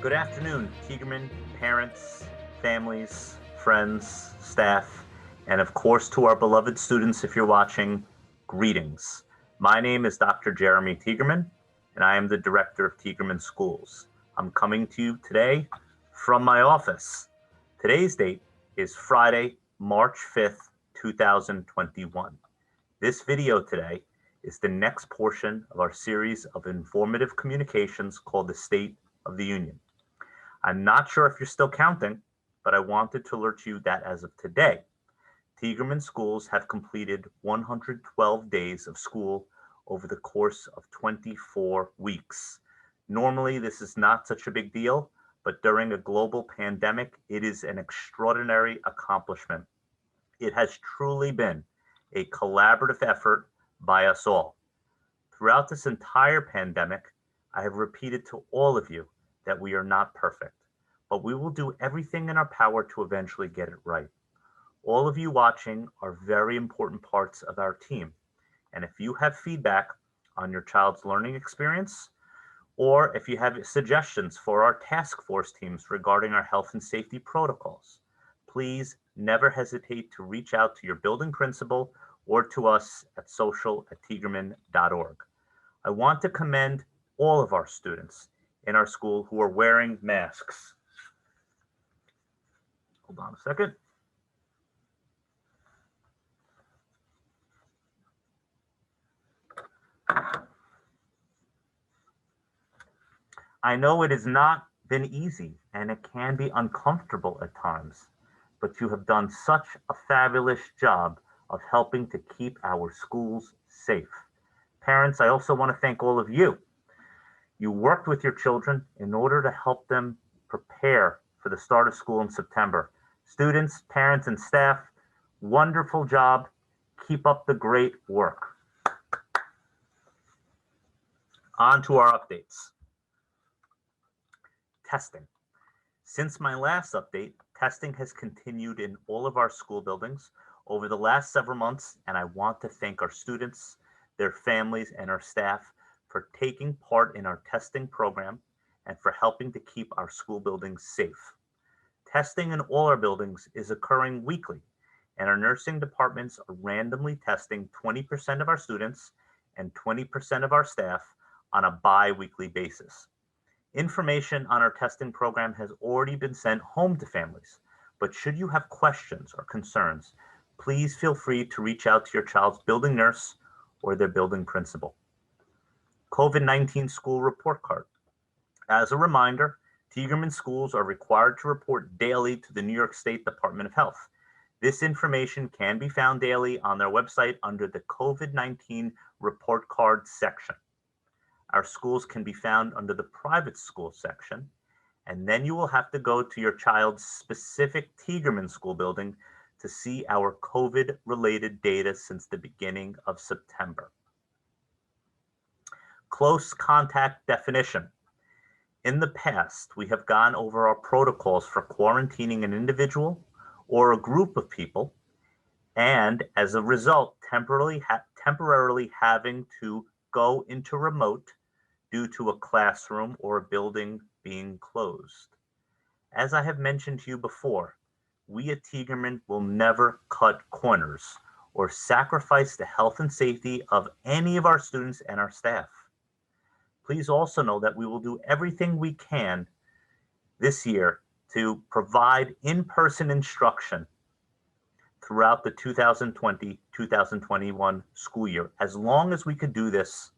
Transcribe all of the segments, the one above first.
Good afternoon, Tiegerman parents, families, friends, staff, and of course to our beloved students if you're watching, greetings. My name is Dr. Jeremy Tiegerman, and I am the director of Tiegerman Schools. I'm coming to you today from my office. Today's date is Friday, March 5th, 2021. This video today is the next portion of our series of informative communications called the State of the Union. I'm not sure if you're still counting, but I wanted to alert you that as of today, Tiegerman schools have completed 112 days of school over the course of 24 weeks. Normally, this is not such a big deal, but during a global pandemic, it is an extraordinary accomplishment. It has truly been a collaborative effort by us all. Throughout this entire pandemic, I have repeated to all of you that we are not perfect, but we will do everything in our power to eventually get it right. All of you watching are very important parts of our team. And if you have feedback on your child's learning experience, or if you have suggestions for our task force teams regarding our health and safety protocols, please never hesitate to reach out to your building principal or to us at social@tiegerman.org. I want to commend all of our students in our school who are wearing masks. Hold on a second. I know it has not been easy and it can be uncomfortable at times, but you have done such a fabulous job of helping to keep our schools safe. Parents, I also want to thank all of you. You worked with your children in order to help them prepare for the start of school in September. Students, parents, and staff, wonderful job. Keep up the great work. On to our updates. Testing. Since my last update, testing has continued in all of our school buildings over the last several months, and I want to thank our students, their families, and our staff for taking part in our testing program and for helping to keep our school buildings safe. Testing in all our buildings is occurring weekly, and our nursing departments are randomly testing 20% of our students and 20% of our staff on a bi-weekly basis. Information on our testing program has already been sent home to families, but should you have questions or concerns, please feel free to reach out to your child's building nurse or their building principal. COVID-19 school report card. As a reminder, Tiegerman schools are required to report daily to the New York State Department of Health. This information can be found daily on their website under the COVID-19 report card section. Our schools can be found under the private school section, and then you will have to go to your child's specific Tiegerman school building to see our COVID-related data since the beginning of September. Close contact definition. In the past, we have gone over our protocols for quarantining an individual or a group of people, and as a result, temporarily having to go into remote due to a classroom or a building being closed. As I have mentioned to you before, we at Tiegerman will never cut corners or sacrifice the health and safety of any of our students and our staff. Please also know that we will do everything we can this year to provide in-person instruction throughout the 2020-2021 school year, as long as we could do this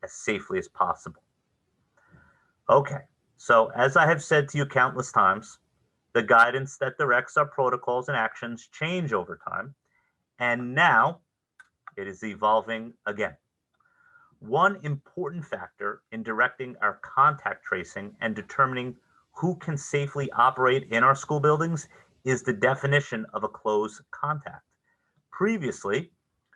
as safely as possible. Okay, so as I have said to you countless times, the guidance that directs our protocols and actions change over time, and now it is evolving again. One important factor in directing our contact tracing and determining who can safely operate in our school buildings is the definition of a close contact. Previously,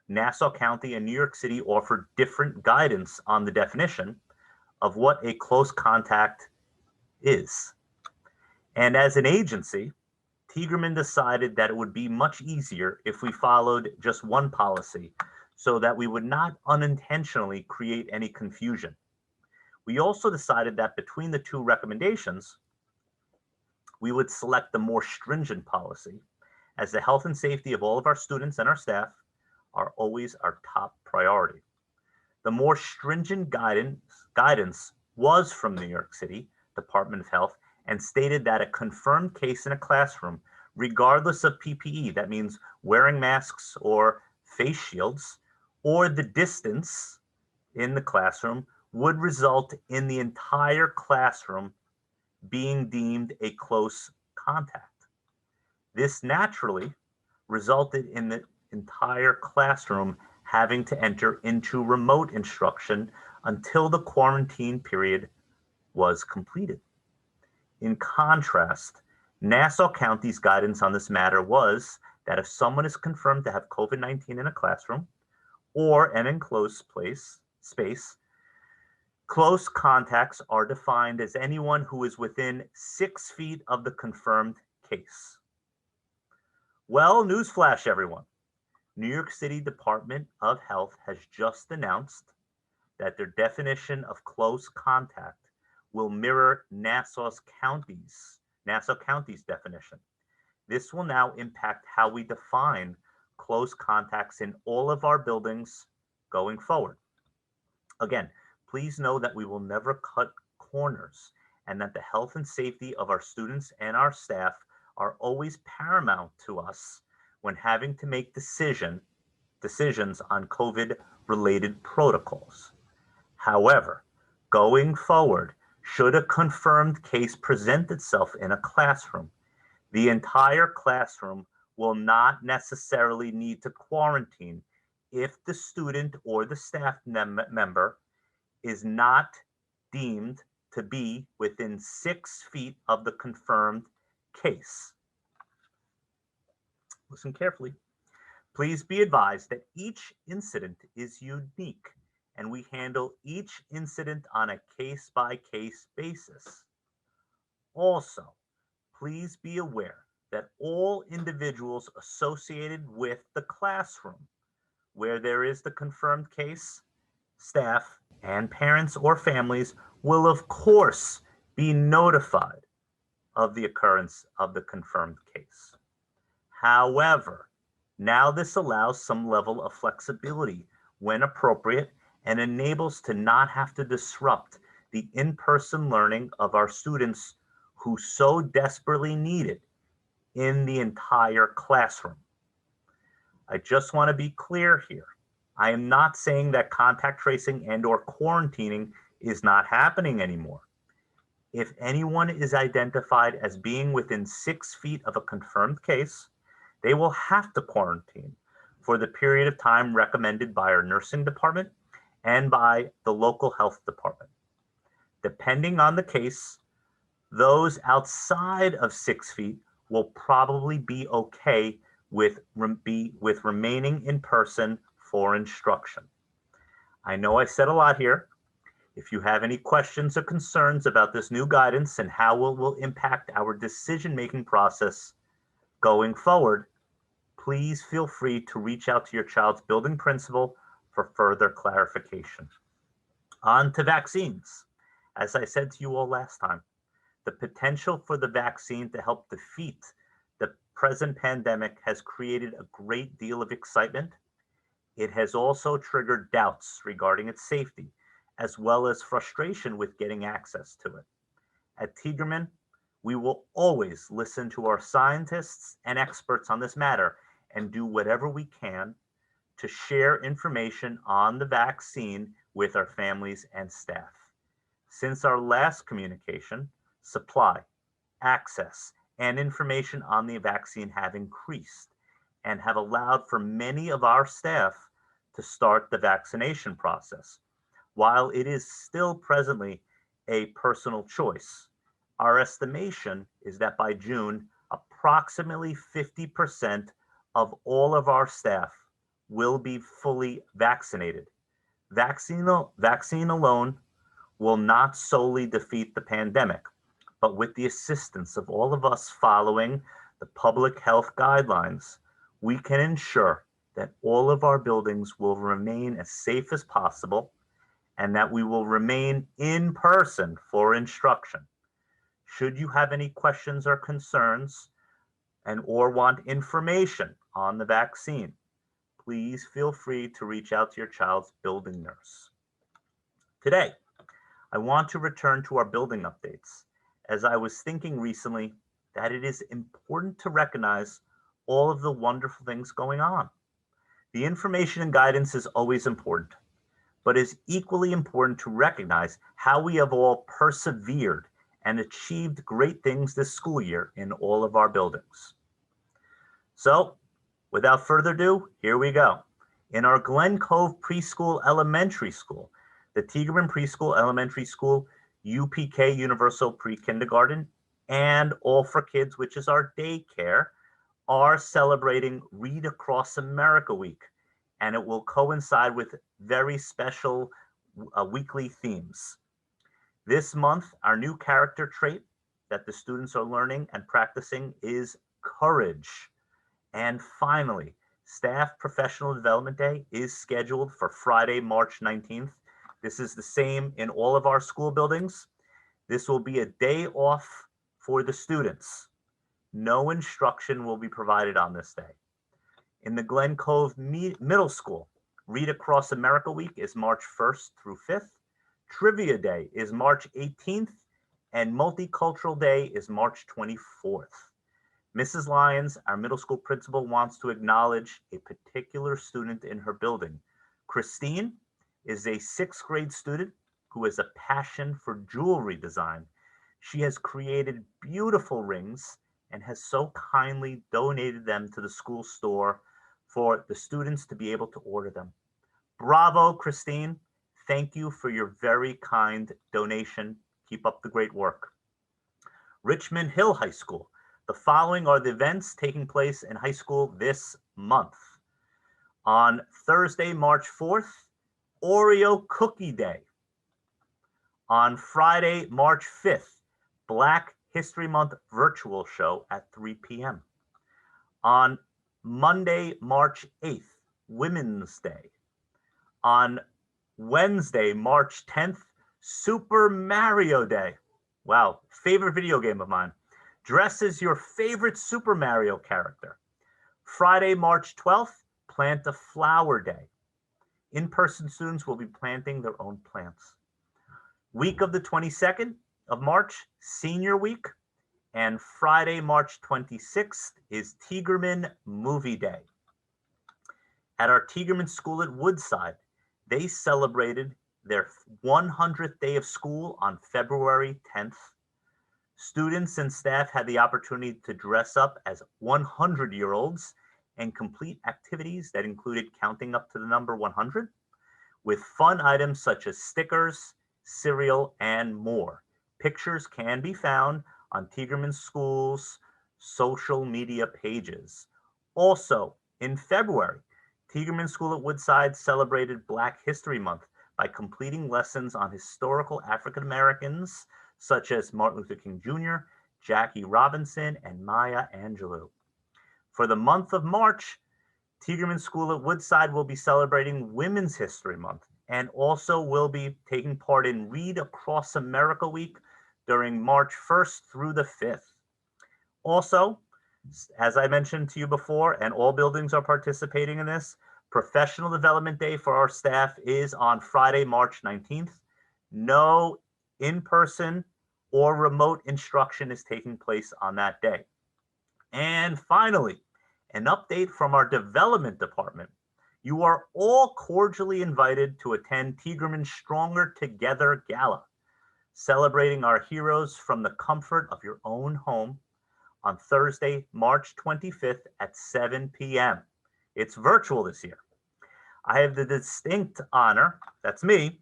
Nassau County and New York City offered different guidance on the definition of what a close contact is. And as an agency, Tiegerman decided that it would be much easier if we followed just one policy so that we would not unintentionally create any confusion. We also decided that between the two recommendations, we would select the more stringent policy, as the health and safety of all of our students and our staff are always our top priority. The more stringent guidance was from New York City Department of Health and stated that a confirmed case in a classroom, regardless of PPE, that means wearing masks or face shields, or the distance in the classroom, would result in the entire classroom being deemed a close contact. This naturally resulted in the entire classroom having to enter into remote instruction until the quarantine period was completed. In contrast, Nassau County's guidance on this matter was that if someone is confirmed to have COVID-19 in a classroom or an enclosed space, close contacts are defined as anyone who is within 6 feet of the confirmed case. Well, newsflash, everyone. New York City Department of Health has just announced that their definition of close contact will mirror Nassau County's definition. This will now impact how we define close contacts in all of our buildings going forward. Again, please know that we will never cut corners and that the health and safety of our students and our staff are always paramount to us when having to make decisions on COVID-related protocols. However, going forward, should a confirmed case present itself in a classroom, the entire classroom will not necessarily need to quarantine if the student or the staff member is not deemed to be within 6 feet of the confirmed case. Listen carefully. Please be advised that each incident is unique and we handle each incident on a case-by-case basis. Also, please be aware that all individuals associated with the classroom where there is the confirmed case, staff, and parents or families will of course be notified of the occurrence of the confirmed case. However, now this allows some level of flexibility when appropriate and enables to not have to disrupt the in-person learning of our students who so desperately need it in the entire classroom. I just want to be clear here. I am not saying that contact tracing and or quarantining is not happening anymore. If anyone is identified as being within 6 feet of a confirmed case, they will have to quarantine for the period of time recommended by our nursing department and by the local health department. Depending on the case, those outside of 6 feet will probably be okay with remaining in person for instruction. I know I said a lot here. If you have any questions or concerns about this new guidance and how it will impact our decision-making process going forward, please feel free to reach out to your child's building principal for further clarification. On to vaccines. As I said to you all last time, the potential for the vaccine to help defeat the present pandemic has created a great deal of excitement. It has also triggered doubts regarding its safety, as well as frustration with getting access to it. At Tiegerman, we will always listen to our scientists and experts on this matter and do whatever we can to share information on the vaccine with our families and staff. Since our last communication, supply, access, and information on the vaccine have increased and have allowed for many of our staff to start the vaccination process. While it is still presently a personal choice, our estimation is that by June, approximately 50% of all of our staff will be fully vaccinated. Vaccine alone will not solely defeat the pandemic, but with the assistance of all of us following the public health guidelines, we can ensure that all of our buildings will remain as safe as possible and that we will remain in person for instruction. Should you have any questions or concerns or want information on the vaccine, please feel free to reach out to your child's building nurse. Today, I want to return to our building updates, as I was thinking recently that it is important to recognize all of the wonderful things going on. The information and guidance is always important, but it's equally important to recognize how we have all persevered and achieved great things this school year in all of our buildings. So, without further ado, here we go. In our Glen Cove Preschool Elementary School, the Tiegerman Preschool Elementary School, UPK Universal Pre-Kindergarten, and All for Kids, which is our daycare, are celebrating Read Across America Week, and it will coincide with very special weekly themes. This month, our new character trait that the students are learning and practicing is courage. And finally, Staff Professional Development Day is scheduled for Friday, March 19th. This is the same in all of our school buildings. This will be a day off for the students. No instruction will be provided on this day. In the Glen Cove Middle School, Read Across America Week is March 1st through 5th. Trivia Day is March 18th, and Multicultural Day is March 24th. Mrs. Lyons, our middle school principal, wants to acknowledge a particular student in her building. Christine is a 6th grade student who has a passion for jewelry design. She has created beautiful rings and has so kindly donated them to the school store for the students to be able to order them. Bravo, Christine. Thank you for your very kind donation. Keep up the great work. Richmond Hill High School. The following are the events taking place in high school this month. On Thursday, March 4th, Oreo Cookie Day. On Friday, March 5th, Black History Month virtual show at 3 p.m. On Monday, March 8th, Women's Day. On Wednesday, March 10th, Super Mario Day. Wow, favorite video game of mine. Dress as your favorite Super Mario character. Friday, March 12th, Plant a Flower Day. In-person students will be planting their own plants. Week of the 22nd of March, Senior Week. And Friday, March 26th is Tiegerman Movie Day. At our Tiegerman School at Woodside, they celebrated their 100th day of school on February 10th. Students and staff had the opportunity to dress up as 100-year-olds and complete activities that included counting up to the number 100 with fun items such as stickers, cereal, and more. Pictures can be found on Tiegerman School's social media pages. Also, in February, Tiegerman School at Woodside celebrated Black History Month by completing lessons on historical African Americans such as Martin Luther King Jr., Jackie Robinson, and Maya Angelou. For the month of March, Tiegerman School at Woodside will be celebrating Women's History Month and also will be taking part in Read Across America Week during March 1st through the 5th. Also, as I mentioned to you before, and all buildings are participating in this, Professional Development Day for our staff is on Friday, March 19th. No in-person or remote instruction is taking place on that day. And finally, an update from our development department. You are all cordially invited to attend Tiegerman's Stronger Together Gala, celebrating our heroes from the comfort of your own home on Thursday, March 25th at 7 p.m. It's virtual this year. I have the distinct honor, that's me,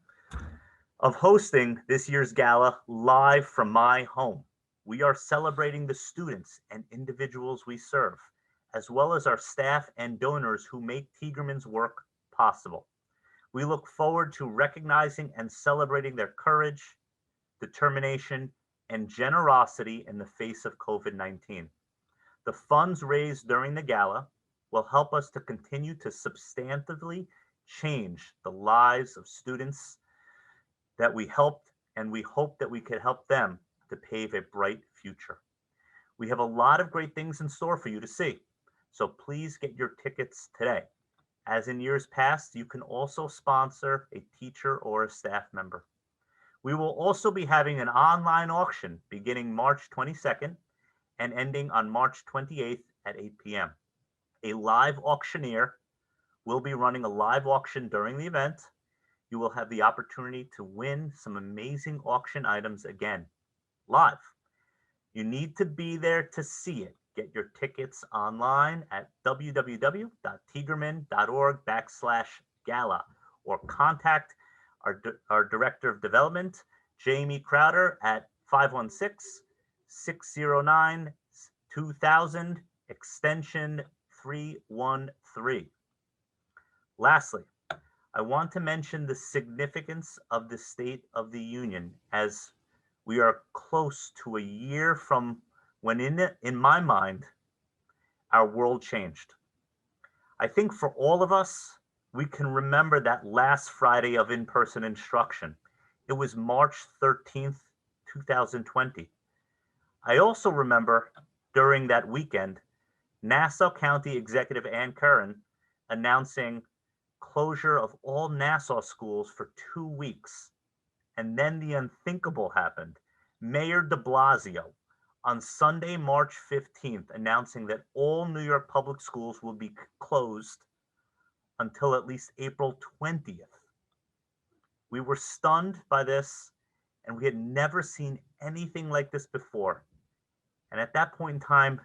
of hosting this year's gala live from my home. We are celebrating the students and individuals we serve, as well as our staff and donors who make Tiegerman's work possible. We look forward to recognizing and celebrating their courage, determination, and generosity in the face of COVID-19. The funds raised during the gala will help us to continue to substantively change the lives of students that we helped, and we hope that we could help them to pave a bright future. We have a lot of great things in store for you to see, so please get your tickets today. As in years past, you can also sponsor a teacher or a staff member. We will also be having an online auction beginning March 22nd and ending on March 28th at 8 p.m. A live auctioneer will be running a live auction during the event. You will have the opportunity to win some amazing auction items again, live. You need to be there to see it. Get your tickets online at www.tiegerman.org/gala or contact our Director of Development, Jamie Crowder, at 516-609-2000, extension 313. Lastly, I want to mention the significance of the State of the Union, as we are close to a year from when, in my mind, our world changed. I think for all of us, we can remember that last Friday of in-person instruction. It was March 13th, 2020. I also remember during that weekend, Nassau County Executive Ann Curran announcing closure of all Nassau schools for 2 weeks. And then the unthinkable happened. Mayor de Blasio on Sunday, March 15th, announcing that all New York public schools will be closed until at least April 20th. We were stunned by this, and we had never seen anything like this before. And at that point in time,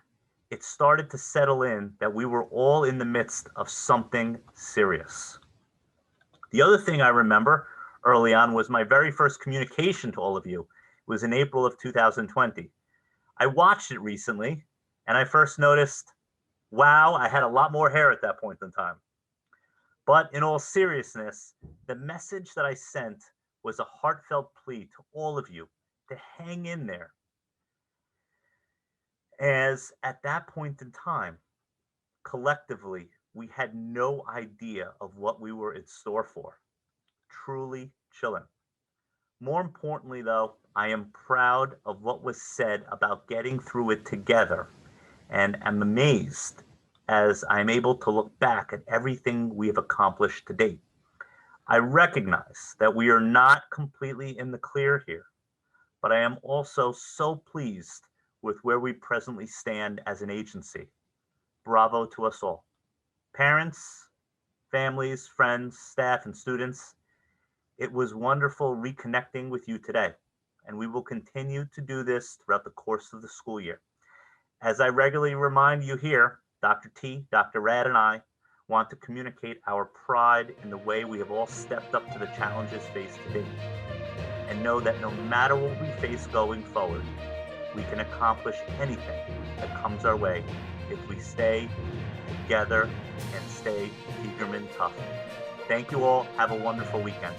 it started to settle in that we were all in the midst of something serious. The other thing I remember early on was my very first communication to all of you. It was in April of 2020. I watched it recently, and I first noticed, wow, I had a lot more hair at that point in time. But in all seriousness, the message that I sent was a heartfelt plea to all of you to hang in there. As at that point in time, collectively, we had no idea of what we were in store for. Truly chilling. More importantly, though, I am proud of what was said about getting through it together, and am amazed as I'm able to look back at everything we have accomplished to date. I recognize that we are not completely in the clear here, but I am also so pleased with where we presently stand as an agency. Bravo to us all. Parents, families, friends, staff, and students, it was wonderful reconnecting with you today, and we will continue to do this throughout the course of the school year. As I regularly remind you here, Dr. T, Dr. Rad, and I want to communicate our pride in the way we have all stepped up to the challenges faced today, and know that no matter what we face going forward, we can accomplish anything that comes our way if we stay together and stay Tiegerman tough. Thank you all. Have a wonderful weekend.